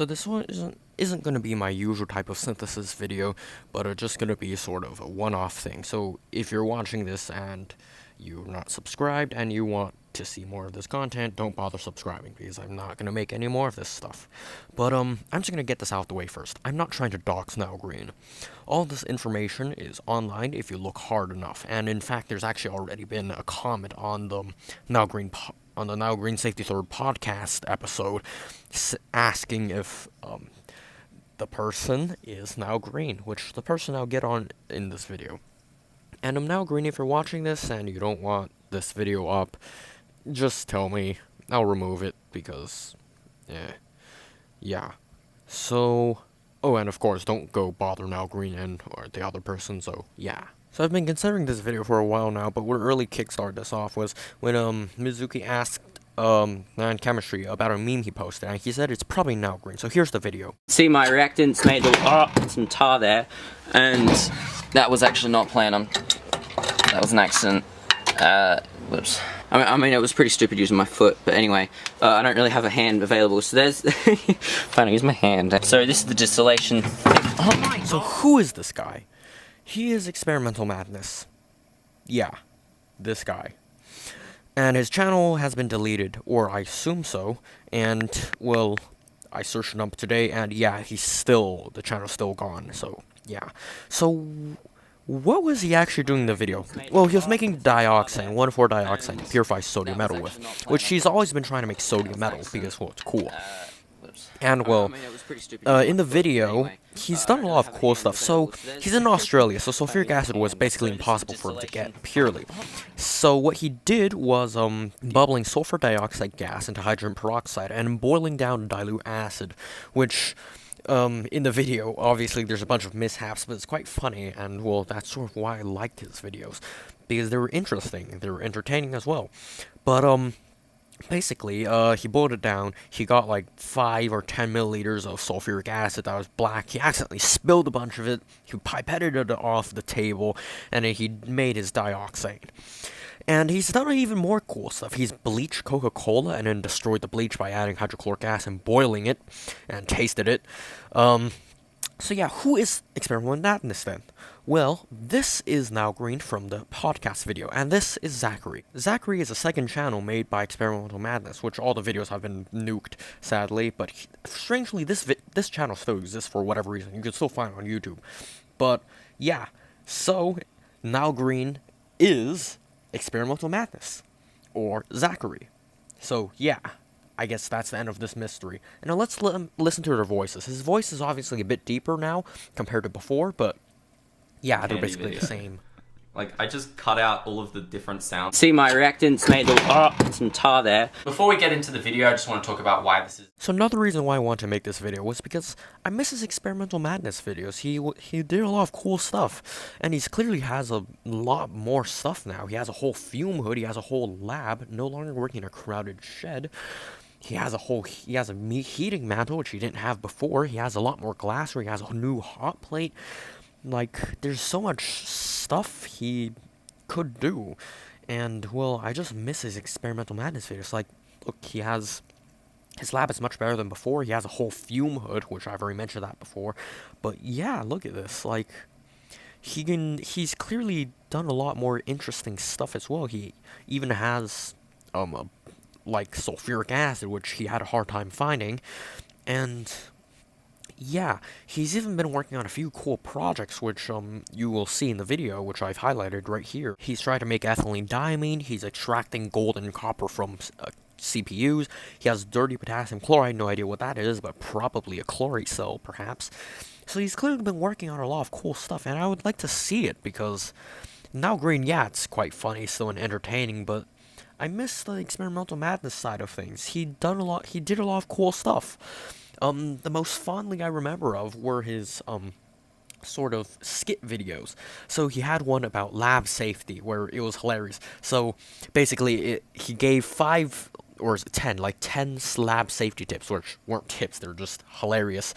So this one isn't going to be my usual type of synthesis video, but it's just going to be sort of a one-off thing. So if you're watching this and you're not subscribed and you want to see more of this content, don't bother subscribing because I'm not going to make any more of this stuff. But I'm just going to get this out the way first. I'm not trying to dox Nilegreen. All this information is online if you look hard enough. And in fact, there's actually already been a comment on the Nilegreen Safety Third podcast episode asking if the person is Nilegreen, which the person I'll get on in this video. And Nilegreen, if you're watching this and you don't want this video up, just tell me. I'll remove it because, yeah. So, oh, and of course, don't go bother Nilegreen and or the other person. So, yeah. So I've been considering this video for a while now, but what really kickstarted this off was when Mizuki asked Nine Chemistry about a meme he posted, and he said it's probably Nilegreen. So here's the video. See, my reactants made some tar there, and that was actually not planned. That was an accident. Whoops. I mean, it was pretty stupid using my foot, but anyway, I don't really have a hand available, so there's... Fine, I use my hand. So this is the distillation. Oh my God. So who is this guy? He is Experimental Madness. Yeah, this guy. And his channel has been deleted, or I assume so, and, well, I searched him up today, and yeah, the channel's still gone, so, yeah. So, what was he actually doing in the video? Well, he was making dioxane, 1,4-dioxane, to purify sodium metal with, which he's always been trying to make sodium metal, because, well, it's cool. And, well, in the video, he's done a lot of cool stuff. So, he's in Australia, so sulfuric acid was basically impossible for him to get, purely. So, what he did was, bubbling sulfur dioxide gas into hydrogen peroxide and boiling down dilute acid, which, in the video, obviously, there's a bunch of mishaps, but it's quite funny, and, well, that's sort of why I liked his videos, because they were interesting, they were entertaining as well. But, basically, he boiled it down, he got like 5 or 10 milliliters of sulfuric acid that was black, he accidentally spilled a bunch of it, he pipetted it off the table, and then he made his dioxane. And he's done even more cool stuff. He's bleached Coca-Cola and then destroyed the bleach by adding hydrochloric acid and boiling it, and tasted it. So yeah, who is Experimental Madness then? Well, this is Nilegreen from the podcast video, and this is Zachary. Zachary is a second channel made by Experimental Madness, which all the videos have been nuked, sadly, but strangely, this channel still exists for whatever reason. You can still find it on YouTube. But, yeah, so, Nilegreen is Experimental Madness, or Zachary. So, yeah. I guess that's the end of this mystery. And now let's listen to their voices. His voice is obviously a bit deeper now compared to before, but yeah, they're basically the same. Like, I just cut out all of the different sounds. See, my reactants made some tar there. Before we get into the video, I just want to talk about why this is... So another reason why I wanted to make this video was because I miss his Experimental Madness videos. He did a lot of cool stuff, and he clearly has a lot more stuff now. He has a whole fume hood, he has a whole lab, no longer working in a crowded shed. He has a heating mantle, which he didn't have before. He has a lot more glassware. He has a new hot plate. Like, there's so much stuff he could do. And, well, I just miss his Experimental Madness videos. Like, look, his lab is much better than before. He has a whole fume hood, which I've already mentioned that before. But, yeah, look at this. Like, he's clearly done a lot more interesting stuff as well. He even has, like sulfuric acid, which he had a hard time finding, and yeah, he's even been working on a few cool projects, which you will see in the video, which I've highlighted right here. He's trying to make ethylene diamine, he's extracting gold and copper from CPUs, he has dirty potassium chloride, no idea what that is, but probably a chlorate cell, perhaps. So he's clearly been working on a lot of cool stuff, and I would like to see it, because Nilegreen, yeah, it's quite funny still and entertaining, but I miss the Experimental Madness side of things. He did a lot of cool stuff. The most fondly I remember of were his, sort of skit videos. So he had one about lab safety, where it was hilarious. So, basically, he gave 5, or 10, like 10 lab safety tips, which weren't tips, they're just hilarious.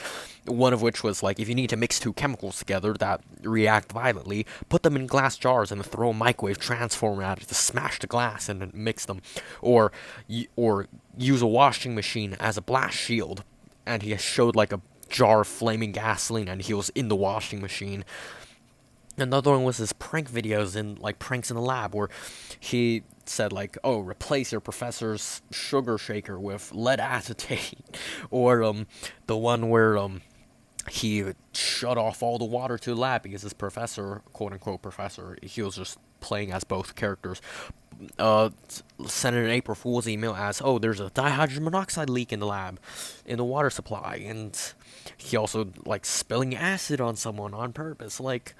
One of which was, like, if you need to mix 2 chemicals together that react violently, put them in glass jars and throw a microwave transformer at it to smash the glass and then mix them. Or use a washing machine as a blast shield. and he showed like a jar of flaming gasoline, and he was in the washing machine. Another one was his prank videos and like pranks in the lab, where he said like, "Oh, replace your professor's sugar shaker with lead acetate," or the one where he shut off all the water to the lab because his professor, quote unquote professor, he was just playing as both characters. Sent an April Fool's email as, "Oh, there's a dihydrogen monoxide leak in the lab, in the water supply," and he also like spilling acid on someone on purpose. Like,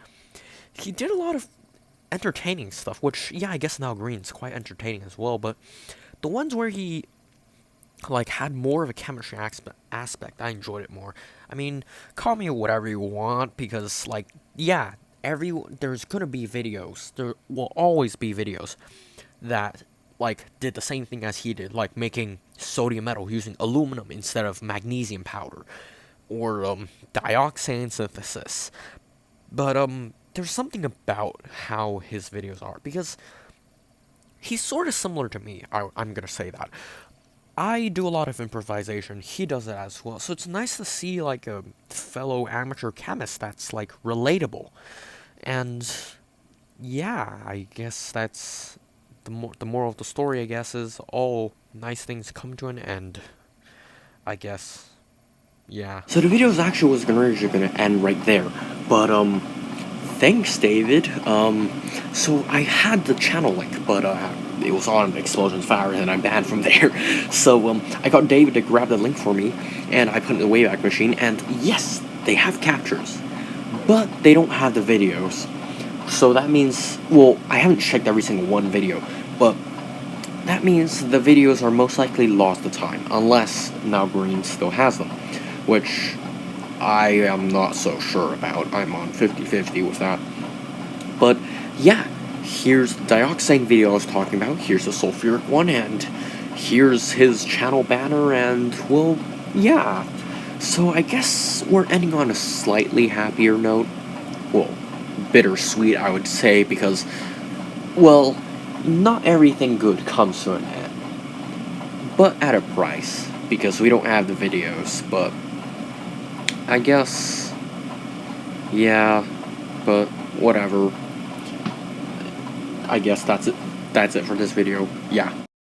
he did a lot of entertaining stuff, which, yeah, I guess Nilegreen's quite entertaining as well, but the ones where he, like, had more of a chemistry aspect, I enjoyed it more. I mean, call me whatever you want, because, like, yeah, there's gonna be videos, there will always be videos that, like, did the same thing as he did, like, making sodium metal using aluminum instead of magnesium powder, or, dioxane synthesis. But, there's something about how his videos are, because he's sort of similar to me, I'm gonna say that. I do a lot of improvisation, he does it as well, so it's nice to see, like, a fellow amateur chemist that's, like, relatable. And, yeah, I guess that's the moral of the story, I guess, is all nice things come to an end, I guess. Yeah. So the video actually was originally gonna end right there, but, thanks, David. So I had the channel link, but, it was on Explosions Fire, and I'm banned from there. So, I got David to grab the link for me, and I put it in the Wayback Machine, and yes, they have captures, but they don't have the videos. So that means, well, I haven't checked every single one video, but that means the videos are most likely lost to time, unless Nilegreen still has them, which I am not so sure about. I'm on 50-50 with that. But, yeah, here's the dioxane video I was talking about, here's the sulfuric one, and here's his channel banner, and, well, yeah. So I guess we're ending on a slightly happier note. Well, bittersweet, I would say, because, well, not everything good comes to an end. But at a price, because we don't have the videos, but I guess, yeah, but whatever. I guess that's it for this video. Yeah.